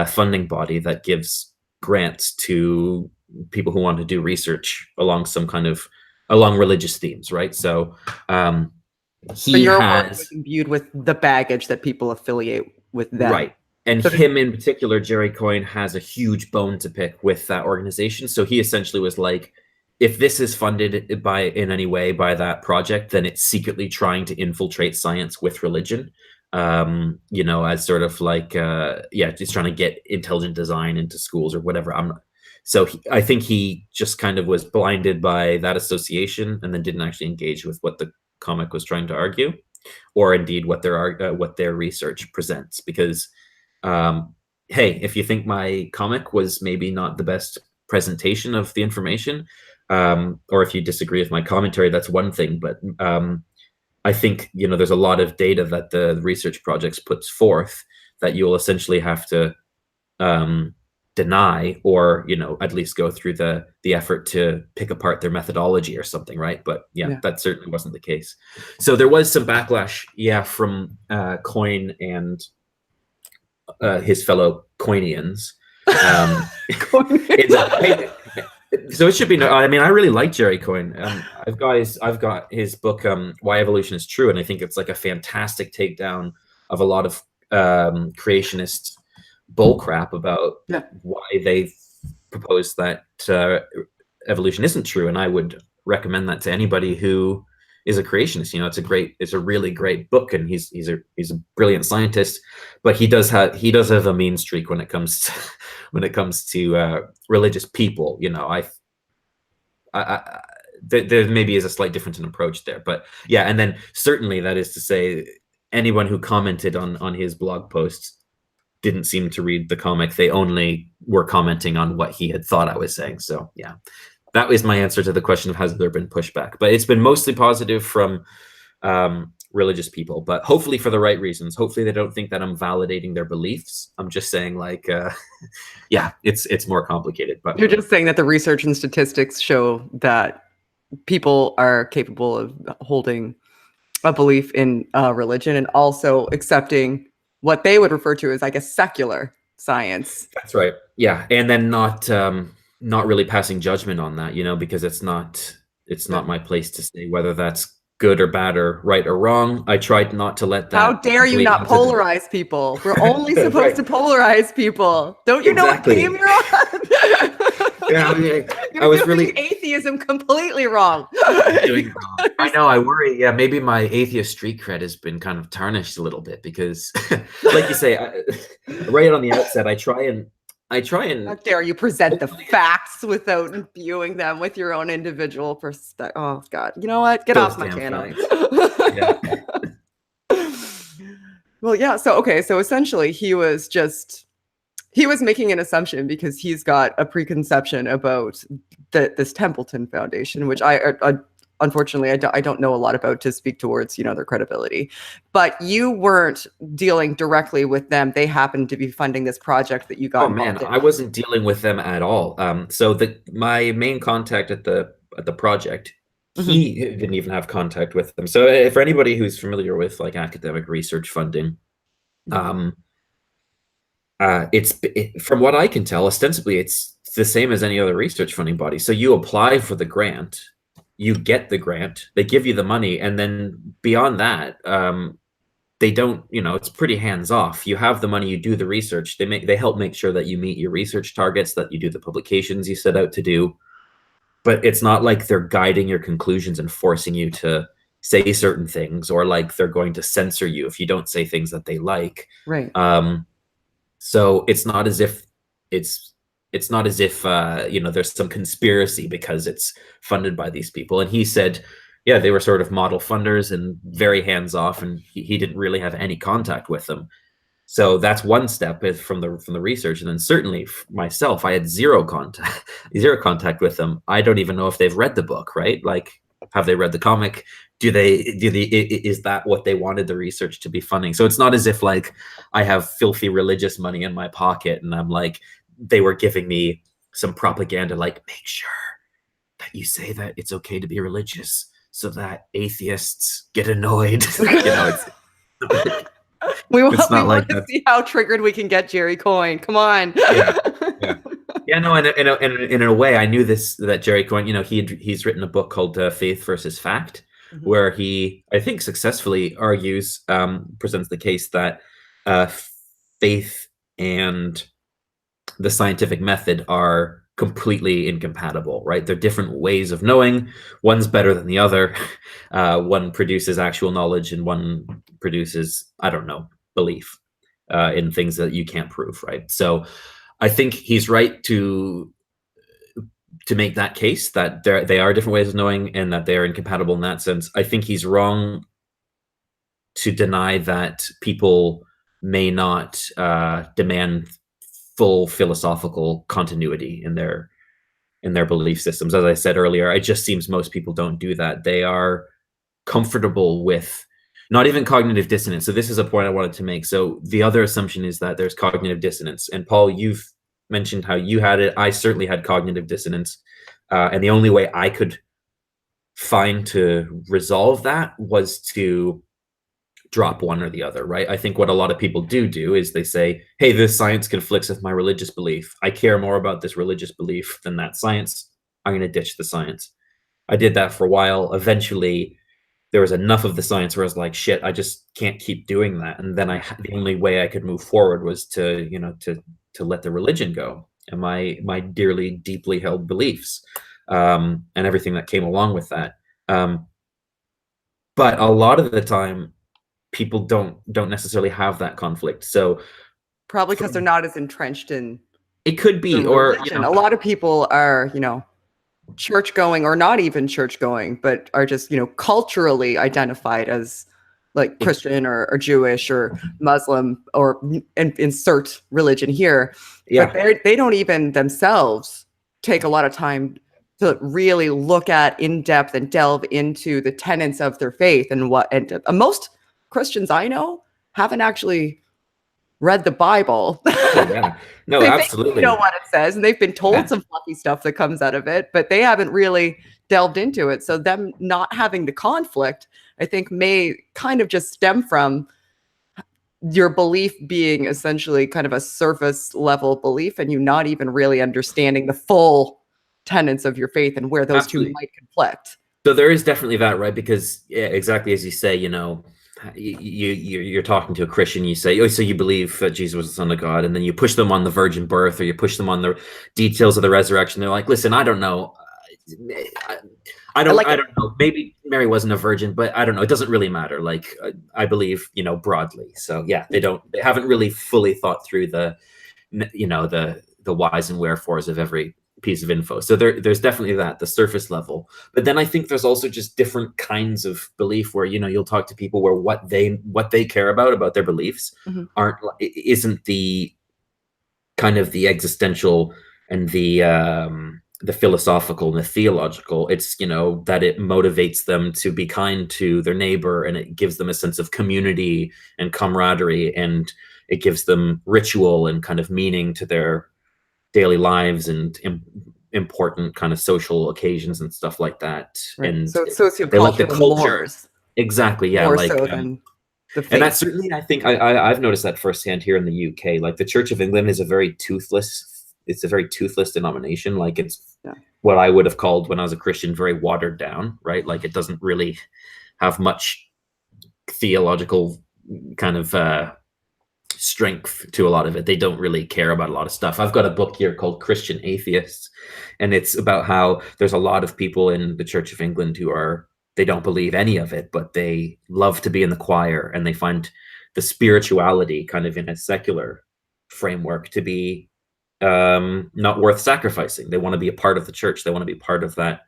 funding body that gives grants to people who want to do research along religious themes, right? So your work was imbued with the baggage that people affiliate with them, right? And so him in particular, Jerry Coyne, has a huge bone to pick with that organization. So he essentially was like, if this is funded in any way by that project, then it's secretly trying to infiltrate science with religion. As sort of like, just trying to get intelligent design into schools or whatever. I think he just kind of was blinded by that association and then didn't actually engage with what the comic was trying to argue, or indeed what their research presents. Because, hey, if you think my comic was maybe not the best presentation of the information, or if you disagree with my commentary, that's one thing. But I think, there's a lot of data that the research projects puts forth that you'll essentially have to deny, or, at least go through the effort to pick apart their methodology or something, right? But yeah, that certainly wasn't the case. So there was some backlash, from Coyne and his fellow Coynians. So it should be. I mean, I really like Jerry Coyne. I've got his book, Why Evolution is True, and I think it's like a fantastic takedown of a lot of creationist bullcrap about why they propose that evolution isn't true. And I would recommend that to anybody who is a creationist. It's a really great book, and he's a brilliant scientist, but he does have a mean streak when it comes to religious people. There maybe is a slight difference in approach there, but yeah. And then certainly, that is to say, anyone who commented on his blog posts didn't seem to read the comic. They only were commenting on what he had thought I was saying. So yeah, that was my answer to the question of has there been pushback, but it's been mostly positive from religious people, but hopefully for the right reasons. Hopefully they don't think that I'm validating their beliefs. I'm just saying, like, it's more complicated. But you're just saying that the research and statistics show that people are capable of holding a belief in religion and also accepting what they would refer to as, I guess, secular science. That's right. Yeah, and then not really passing judgment on that, because it's not my place to say whether that's good or bad or right or wrong. I tried not to let that. How dare you bleed not into polarize people? We're only supposed Right. to polarize people. Don't you Exactly. know what game you're on? Yeah, I mean, You're I was doing really atheism completely wrong. doing it wrong. I know. I worry. Yeah, maybe my atheist street cred has been kind of tarnished a little bit because, like you say, right on the outset, I try and How dare you present the facts without imbuing them with your own individual perspective? Oh God! You know what? Get Those off my damn channel. Yeah. Well, yeah. So okay. So essentially, he was making an assumption because he's got a preconception about this Templeton Foundation, which I unfortunately I don't know a lot about to speak towards their credibility. But you weren't dealing directly with them. They happened to be funding this project that you got. Oh man, I wasn't dealing with them at all. So my main contact at the project, he didn't even have contact with them. So for anybody who's familiar with like academic research funding, it's from what I can tell, ostensibly it's the same as any other research funding body. So you apply for the grant, you get the grant, they give you the money, and then beyond that, they don't, it's pretty hands off. You have the money, you do the research, they help make sure that you meet your research targets, that you do the publications you set out to do. But it's not like they're guiding your conclusions and forcing you to say certain things, or like they're going to censor you if you don't say things that they like. Right. So it's not as if there's some conspiracy because it's funded by these people. And he said, yeah, they were sort of model funders and very hands off, and he didn't really have any contact with them. So that's one step from the research. And then certainly myself, I had zero contact with them. I don't even know if they've read the book, right? Like, have they read the comic? Is that what they wanted the research to be funding? So it's not as if like I have filthy religious money in my pocket and I'm like, they were giving me some propaganda, like, make sure that you say that it's okay to be religious so that atheists get annoyed. We want to see how triggered we can get Jerry Coyne. Come on. Yeah, no, and in a way, I knew that Jerry Coyne, he's written a book called Faith versus Fact, where he, I think, successfully presents the case that faith and the scientific method are completely incompatible, right? They're different ways of knowing. One's better than the other. One produces actual knowledge and one produces, I don't know, belief in things that you can't prove, right? So I think he's right to make that case that they are different ways of knowing and that they're incompatible in that sense. I think he's wrong to deny that people may not demand full philosophical continuity in their belief systems. As I said earlier, it just seems most people don't do that. They are comfortable with not even cognitive dissonance. So this is a point I wanted to make. So the other assumption is that there's cognitive dissonance. And Paul, you've mentioned how you had it. I certainly had cognitive dissonance. And the only way I could find to resolve that was to drop one or the other, right? I think what a lot of people do is they say, hey, this science conflicts with my religious belief. I care more about this religious belief than that science. I'm going to ditch the science. I did that for a while. Eventually, there was enough of the science where I was like, shit, I just can't keep doing that. And then the only way I could move forward was to let the religion go and my dearly, deeply held beliefs and everything that came along with that. But a lot of the time, people don't necessarily have that conflict. So probably because they're not as entrenched in it could be, or a lot of people are, church going or not even church going, but are just, culturally identified as like Christian or Jewish or Muslim or insert religion here. Yeah. But they don't even themselves take a lot of time to really look at in depth and delve into the tenets of their faith and most Christians I know haven't actually read the Bible. Oh, yeah. No, they absolutely. They know what it says, and they've been told some fluffy stuff that comes out of it, but they haven't really delved into it. So them not having the conflict, I think, may kind of just stem from your belief being essentially kind of a surface level belief, and you not even really understanding the full tenets of your faith and where those two might conflict. So there is definitely that, right? Because yeah, exactly as you say, you know, you're talking to a Christian, you say, oh, so you believe that Jesus was the Son of God, and then you push them on the virgin birth, or you push them on the details of the resurrection. They're like, listen, I don't know. I don't know. Maybe Mary wasn't a virgin, but I don't know. It doesn't really matter. Like I believe, you know, broadly. So yeah, they haven't really fully thought through the, you know, the whys and wherefores of every piece of info. So there's definitely that, the surface level. But then I think there's also just different kinds of belief where, you know, you'll talk to people where what they care about their beliefs isn't the kind of the existential and the philosophical and the theological. It's, you know, that it motivates them to be kind to their neighbor, and it gives them a sense of community and camaraderie, and it gives them ritual and kind of meaning to their daily lives and important kind of social occasions and stuff like that. Right. And So it's they like the sociocultural culture. mores. Exactly. Yeah. More like, so than the faith. and that's certainly, I think I've noticed that firsthand here in the UK. Like the Church of England is a very toothless denomination. Like it's what I would have called when I was a Christian, very watered down, right? Like it doesn't really have much theological kind of strength to a lot of it. They don't really care about a lot of stuff. I've got a book here called Christian Atheists, and it's about how there's a lot of people in the Church of England who they don't believe any of it, but they love to be in the choir, and they find the spirituality kind of in a secular framework to be not worth sacrificing. They want to be a part of the church. They want to be part of that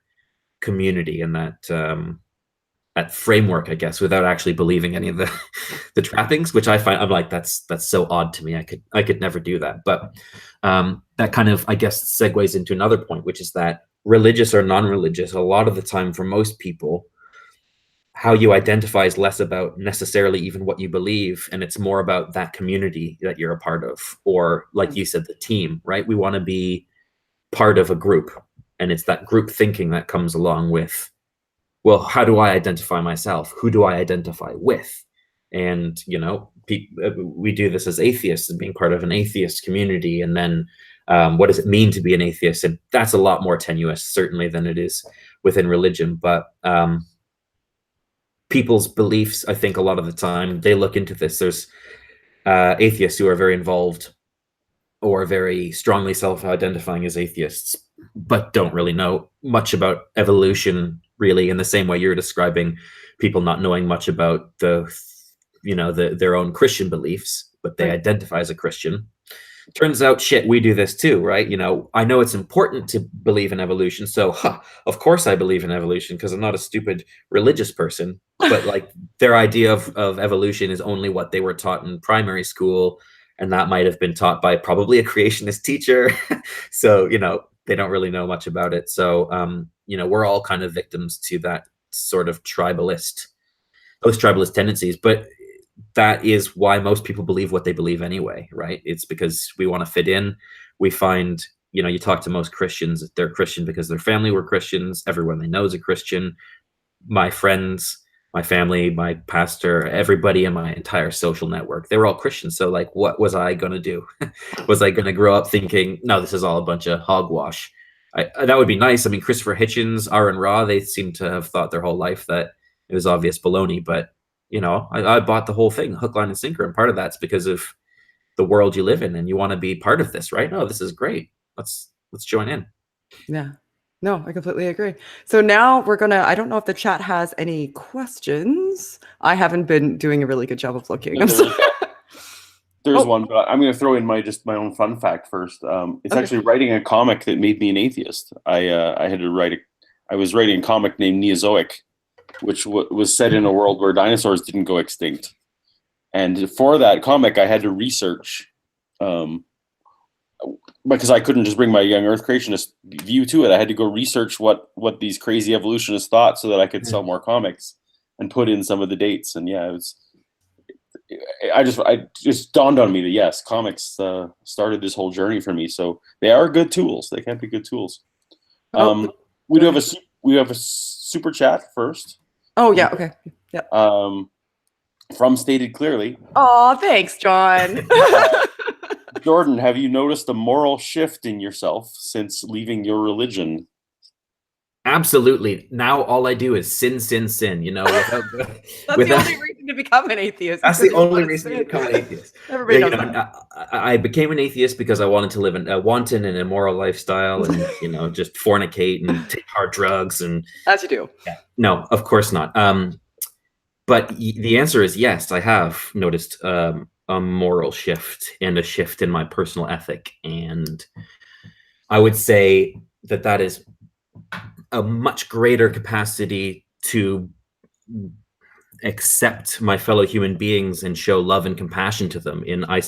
community and that framework, I guess, without actually believing any of the trappings, which I find, I'm like, that's so odd to me. I could never do that. But that kind of, I guess, segues into another point, which is that religious or non-religious, a lot of the time for most people, how you identify is less about necessarily even what you believe, and it's more about that community that you're a part of, or like you said, the team, right? We want to be part of a group, and it's that group thinking that comes along with, well, how do I identify myself? Who do I identify with? And, you know, we do this as atheists and being part of an atheist community. And then what does it mean to be an atheist? And that's a lot more tenuous, certainly, than it is within religion. But people's beliefs, I think a lot of the time, they look into this. There's atheists who are very involved or very strongly self-identifying as atheists, but don't really know much about evolution, really, in the same way you're describing people not knowing much about their own Christian beliefs, but they identify as a Christian. Turns out, shit, we do this too, right? You know, I know it's important to believe in evolution, so of course I believe in evolution because I'm not a stupid religious person. But like their idea of evolution is only what they were taught in primary school, and that might have been taught by probably a creationist teacher. So, you know, they don't really know much about it. So, you know, we're all kind of victims to that sort of those tribalist tendencies. But that is why most people believe what they believe anyway, right? It's because we want to fit in. We find, you know, you talk to most Christians, they're Christian because their family were Christians. Everyone they know is a Christian. My friends, my family, my pastor, everybody in my entire social network, they were all Christians. So like, what was I going to do? Was I going to grow up thinking, no, this is all a bunch of hogwash? That would be nice. I mean, Christopher Hitchens, Aaron Ra, they seem to have thought their whole life that it was obvious baloney, but you know, I bought the whole thing, hook, line, and sinker. And part of that's because of the world you live in, and you want to be part of this, right? No, this is great. Let's join in. Yeah. No, I completely agree. So now I don't know if the chat has any questions. I haven't been doing a really good job of looking. There's one, but I'm going to throw in my own fun fact first. It's actually writing a comic that made me an atheist. I was writing a comic named Neozoic, which was set in a world where dinosaurs didn't go extinct. And for that comic, I had to research, because I couldn't just bring my young Earth creationist view to it. I had to go research what these crazy evolutionists thought so that I could sell more comics and put in some of the dates. And yeah, it just dawned on me that yes, comics started this whole journey for me. So they are good tools. They can be good tools. We have a super chat first. Oh yeah, okay. Yeah. From Stated Clearly. Oh, thanks, John. Jordan, have you noticed a moral shift in yourself since leaving your religion? Absolutely. Now all I do is sin, sin, sin. You know, That's without, the only reason to become an atheist. that's the only reason to become an atheist. Everybody You knows know, that. I became an atheist because I wanted to live a wanton and immoral lifestyle, and you know, just fornicate and take hard drugs, and As you do. yeah, no, of course not. But the answer is yes. I have noticed a moral shift and a shift in my personal ethic, and I would say that is a much greater capacity to accept my fellow human beings and show love and compassion to them in, I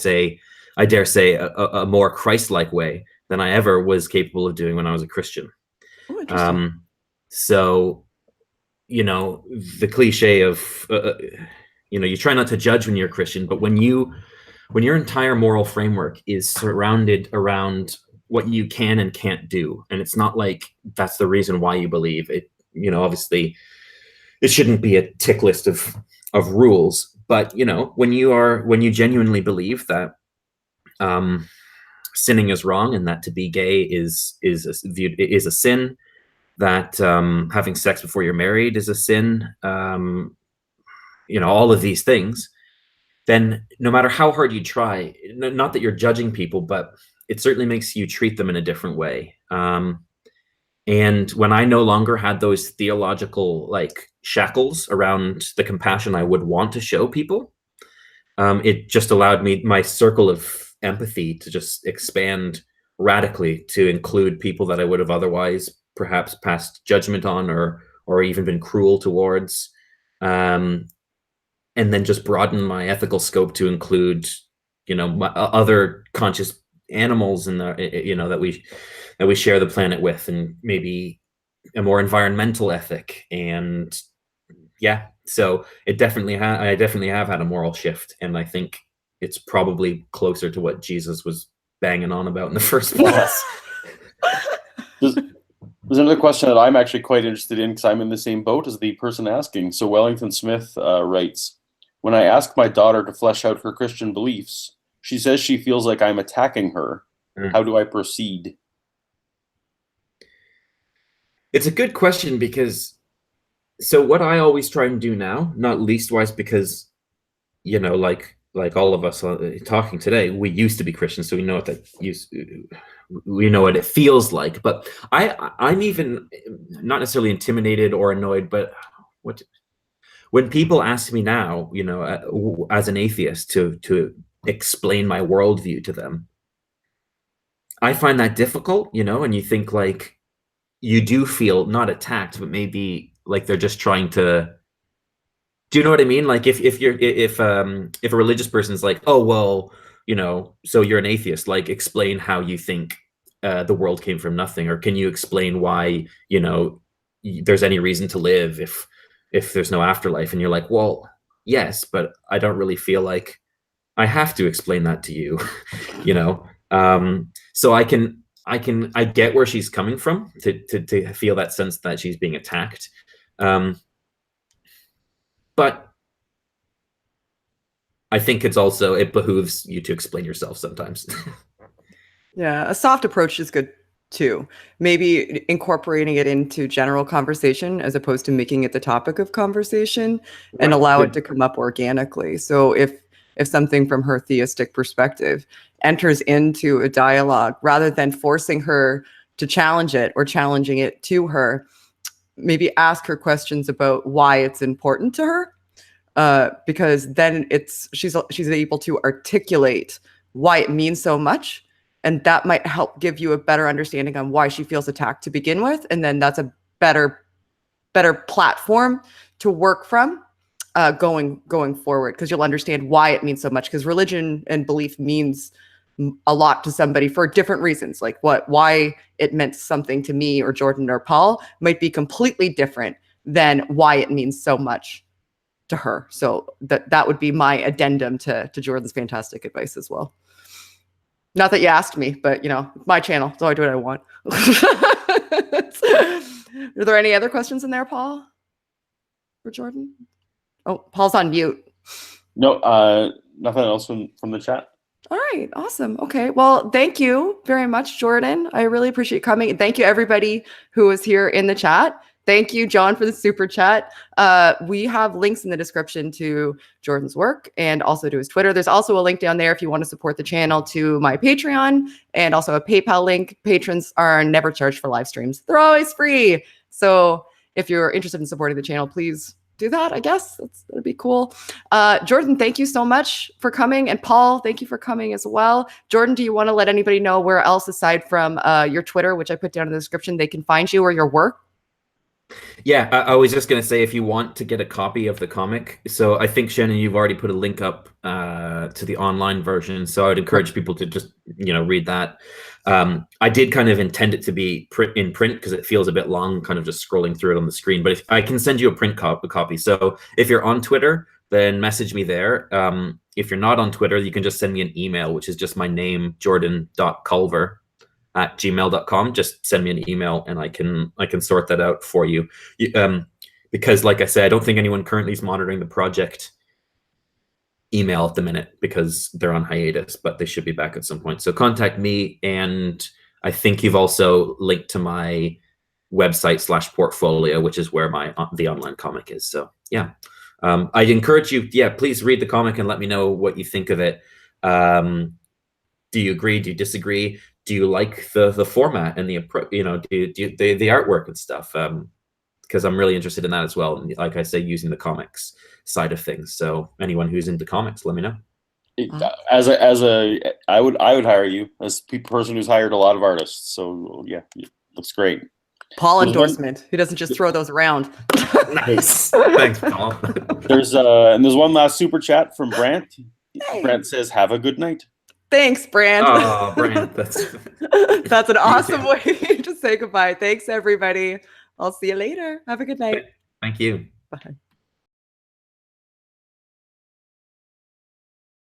dare say, a more Christ-like way than I ever was capable of doing when I was a Christian. Oh, interesting. So, you know, the cliche of, you know, you try not to judge when you're a Christian, but when your entire moral framework is surrounded around what you can and can't do, and it's not like that's the reason why you believe it, you know, obviously it shouldn't be a tick list of rules, but you know, when you genuinely believe that sinning is wrong and that to be gay is a sin, that having sex before you're married is a sin, you know, all of these things, then no matter how hard you try, not that you're judging people, but it certainly makes you treat them in a different way. And when I no longer had those theological like shackles around the compassion I would want to show people, it just allowed my circle of empathy to just expand radically to include people that I would have otherwise perhaps passed judgment on or even been cruel towards. And then just broaden my ethical scope to include, you know, other conscious animals in the, you know, that we share the planet with, and maybe a more environmental ethic. And yeah, so I definitely have had a moral shift, and I think it's probably closer to what Jesus was banging on about in the first place. There's another question that I'm actually quite interested in because I'm in the same boat as the person asking. So Wellington Smith writes, when I ask my daughter to flesh out her Christian beliefs, she says she feels like I'm attacking her. How do I proceed? It's a good question, because so what I always try and do now, not least wise because, you know, like all of us talking today, we used to be Christians, so we know we know what it feels like. But I'm even not necessarily intimidated or annoyed, but when people ask me now, you know, as an atheist, to explain my worldview to them, I find that difficult, you know. And you think like you do feel not attacked, but maybe like they're just trying to. Do you know what I mean? Like if a religious person's like, oh well, you know, so you're an atheist, like explain how you think the world came from nothing, or can you explain why, you know, there's any reason to live if there's no afterlife? And you're like, well, yes, but I don't really feel like I have to explain that to you, you know. So I get where she's coming from to feel that sense that she's being attacked. But I think it behooves you to explain yourself sometimes. Yeah, a soft approach is good too. Maybe incorporating it into general conversation as opposed to making it the topic of conversation, and allow it to come up organically. So if something from her theistic perspective enters into a dialogue, rather than forcing her to challenge it or challenging it to her, maybe ask her questions about why it's important to her, because then she's able to articulate why it means so much, and that might help give you a better understanding on why she feels attacked to begin with, and then that's a better platform to work from going forward, because you'll understand why it means so much, because religion and belief means a lot to somebody for different reasons. Like why it meant something to me or Jordan or Paul might be completely different than why it means so much to her. So that would be my addendum to Jordan's fantastic advice as well. Not that you asked me, but you know, my channel, so I do what I want. Are there any other questions in there, Paul, for Jordan? Oh, Paul's on mute. No, nothing else from the chat. All right, awesome. Okay, well, thank you very much, Jordan. I really appreciate coming. Thank you, everybody who was here in the chat. Thank you, John, for the super chat. We have links in the description to Jordan's work and also to his Twitter. There's also a link down there if you want to support the channel to my Patreon and also a PayPal link. Patrons are never charged for live streams. They're always free. So if you're interested in supporting the channel, please do that, I guess. That'd be cool. Jordan, thank you so much for coming. And Paul, thank you for coming as well. Jordan, do you want to let anybody know where else, aside from your Twitter, which I put down in the description, they can find you or your work? Yeah, I was just going to say, if you want to get a copy of the comic, so I think, Shannon, you've already put a link up to the online version. So I would encourage people to just, read that. I did kind of intend it to be in print because it feels a bit long, kind of just scrolling through it on the screen. But if I can send you a print copy. So if you're on Twitter, then message me there. If you're not on Twitter, you can just send me an email, which is just my name, jordan.culver@gmail.com. Just send me an email and I can sort that out for you. Because like I said, I don't think anyone currently is monitoring the project email at the minute because they're on hiatus, but they should be back at some point. So contact me, and I think you've also linked to my website /portfolio, which is where the online comic is. So yeah, I'd encourage you, please read the comic and let me know what you think of it. Do you agree? Do you disagree? Do you like the format and the approach? Do you the artwork and stuff? Because I'm really interested in that as well. And like I say, using the comics side of things. So anyone who's into comics, let me know. I would hire you as a person who's hired a lot of artists. So yeah, looks great. Paul endorsement. He doesn't just throw those around. Nice. Thanks, Paul. There's one last super chat from Brant. Hey. Brant says, "Have a good night." Thanks, Brant. Oh, Brant, that's an awesome way to say goodbye. Thanks, everybody. I'll see you later. Have a good night. Thank you. Bye.